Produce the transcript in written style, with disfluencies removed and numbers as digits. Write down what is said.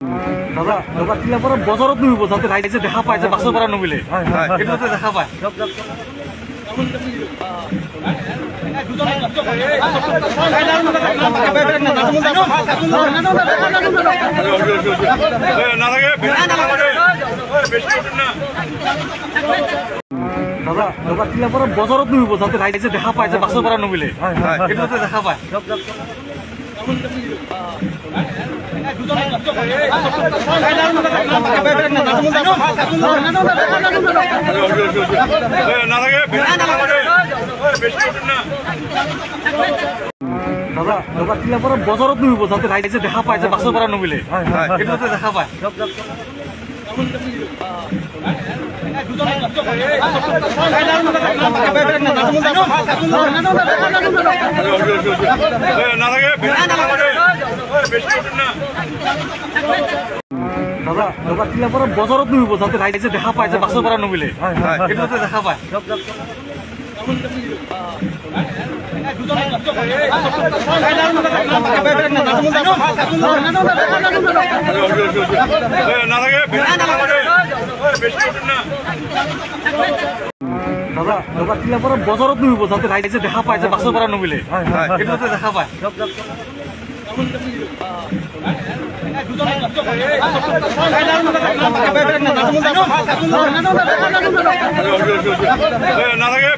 দাদা দাদা কিলা পৰে বজাৰত নুবিব যাতে ৰাইজে দেখা পায় যে বাছৰ পৰা নুমিলে এটাতে দেখা পায় দাদা দাদা কিলা পৰে বজাৰত নুবিব যাতে ৰাইজে দেখা পায় যে বাছৰ পৰা নুমিলে এটাতে দেখা পায় দাদা দাদা কিলা পৰে বজাৰত নুবিব যাতে ৰাইজে দেখা পায় যে বাছৰ পৰা নুমিলে এটাতে দেখা পায় দাদা দাদা কিলা পৰে বজাৰত নুবিব যাতে ৰাইজে দেখা পায় যে বাছৰ পৰা নুমিলে এটাতে দেখা পায় দাদা দাদা কিলা পৰে বজাৰত নুবিব যাতে ৰাইজে দেখা পায় যে বাছৰ পৰা নুমিলে এটাতে দেখা পায় নালাগে